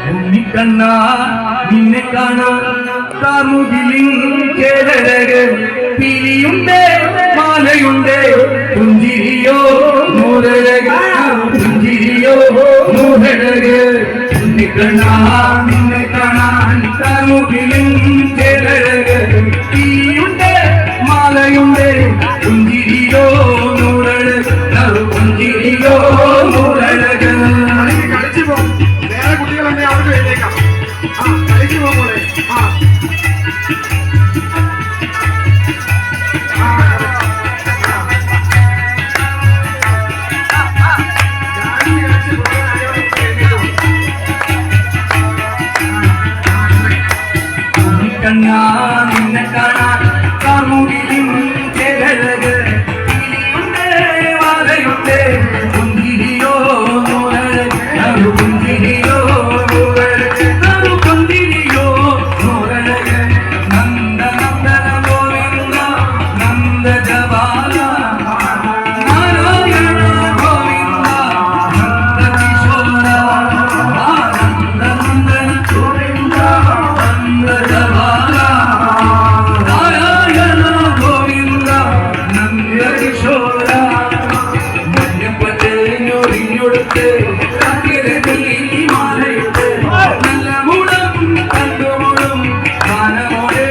ഉണ്ണിക്കണ്ണാ നിന്നെ കാണാൻ കാമുകിലിൻ ചേരഴക് പിരിയുണ്ടേ മാലയുണ്ടേ പുഞ്ചിരിയോ നൂറഴക് പുഞ്ചിരിയോ നൂറഴക് ഉണ്ണിക്കണ്ണാ നിന്നെ കാണാൻ കാമുകിലിൻ ചേരഴക് പിരിയുണ്ടേ മാലയുണ്ടേ പുഞ്ചിരിയോ നൂറഴക് പുഞ്ചിരിയോ നൂറഴക് കളിച്ചു പോ. വേറെ കുട്ടികളുണ്ടെങ്കിൽ അവർക്ക് എഴുതേക്കാം. കളിച്ചു പോകോളെ. കണ്ണാ നിന്നെ കാണാൻ കാമുകിലിൻ ചേരഴക് വാലയുണ്ട് പുഞ്ചിരിയോ നൂറഴക് പുഞ്ചിരിയോ നൂറഴക് പുഞ്ചിരിയോ നൂറഴക് നന്ദ നന്ദന ഗോവിന്ദ നന്ദ ജവാല നാരായണ ഗോവിന്ദ നന്ദ കിശോര നന്ദ നന്ദന ഗോവിന്ദ നന്ദ ജവാല നാരായണ ഗോവിന്ദ നന്ദ കിശോര ഞൊറിഞ്ഞൊടുത്ത് മാലയിട്ട് നല്ല മുടം കണ്ടുമുടും ഗാനമോടെ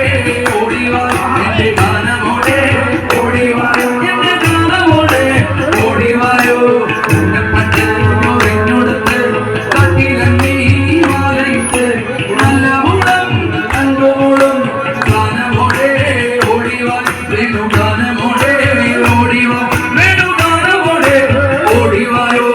ഓടിവാ എന്റെ ഗാനമോടെ ഓടിവായോ എന്റെ ഗാനമോടെ ഓടിവായോ ഞൊറിഞ്ഞൊടുത്ത് കട്ടിലങ്ങി മാലയിട്ട് നല്ല മുടം കണ്ടുമുടും ഗാനമോടെ ഓടിവാ വേണു ഗാനമോടെ ഓടിവാ വേണു ഗാനമോടെ ഓടിവായോ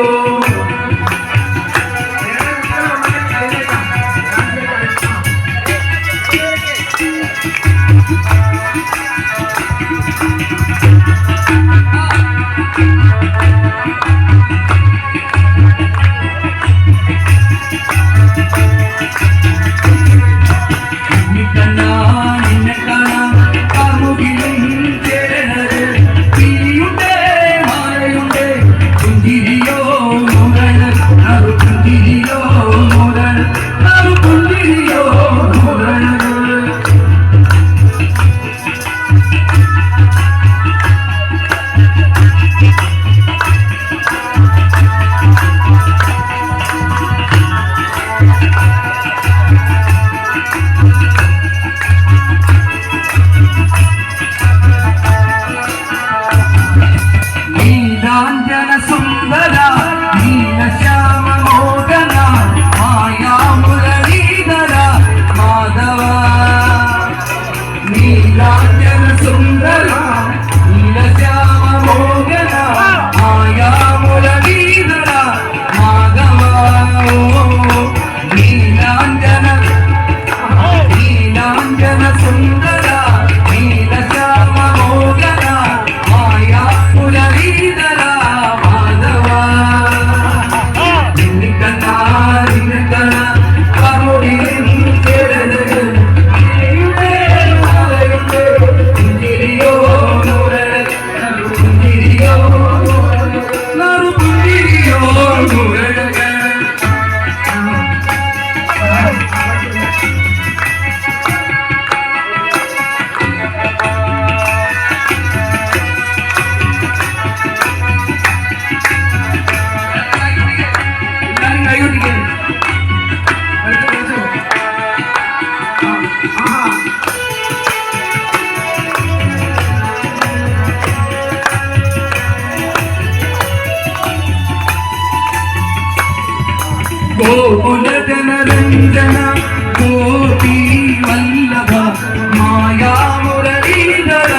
ഉണ്ണിക്കണ്ണാ നിന്നെ കാണാൻ കാമുകിലിൻ ചേരഴക് പിരിയുണ്ടേ മാലയുണ്ടേ പുഞ്ചിരിയോ നൂറഴക് പുഞ്ചിരിയോ നൂറഴക് പുഞ്ചിരിയോ നൂറഴക് നീലാഞ്ജന സുന്ദര നീലശ്യാമ മോഹന മായാമുരളീധര മാധവ നീലാഞ്ജന സുന്ദര നീലശ്യാമ മോഹന മായാമുരളീധര മാധവ നീലാഞ്ജന നീലാഞ്ജന സുന്ദര നീലശ്യാമ മോഹന മായാമുരളീധര മാധവ നിന്നിക്കണ്ണാ നിന്നെ കാണാൻ കാമുകിലിൻ ചേരഴക് മാലയുണ്ട് പുഞ്ചിരിയോ നൂറഴക് പുഞ്ചിരിയോ പുഞ്ചിരിയോ നൂറഴക് ഗോകുലജനരഞ്ജന ഗോപീ വല്ലഭ മായാമുരളീധര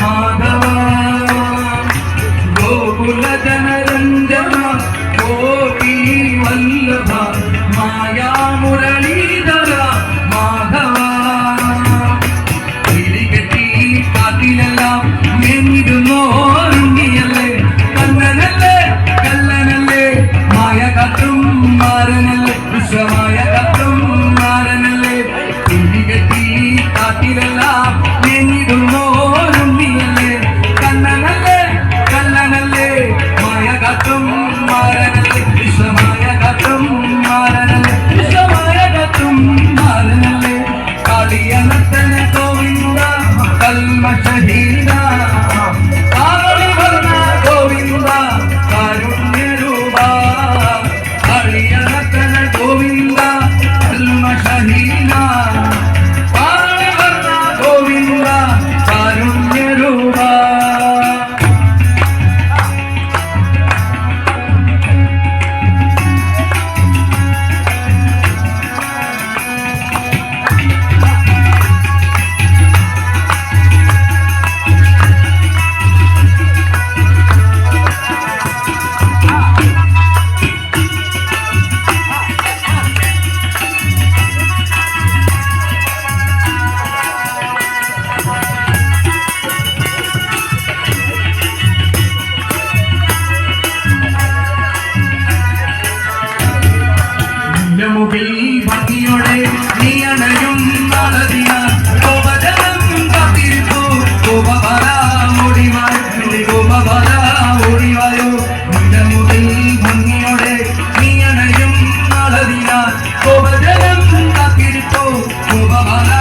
മാധവ ഗോകുലജനരഞ്ജന ഗോപീ വല്ലഭ മായാമുരളീധര മാധവ തിരികെട്ടി കാട്ടിലെല്ലാം മെന്നിരുന്നോരുണ്ണിയല്ലേ കണ്ണനല്ലേ കല്ലനല്ലേ മായ കത്തും മാരനല്ലേ വിശ്വമായ കത്തും ഭംഗിയോടെ നീ അണയും നാളതിനാൽ ഗോപജനം കാത്തിരിപ്പു ഗോപബല ഓടിവായോ ഗോപബല ഓടിവായോ നിന്റെ മുതൽ ഭംഗിയോടെ നീ അണയും നാളതിനാൽ ഗോപജനം കാത്തിരിപ്പു ഗോപബല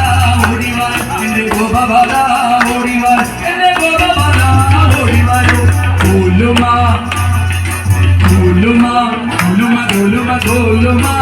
ഓടിവായോ എന്റെ ഗോപബല ഓടിവായോ എന്റെ ഗോപബല ഓടിവായോ ഗോലുമാ ഗോലുമാ ഗോലുമാ ഗോലുമാ ഗോലുമാ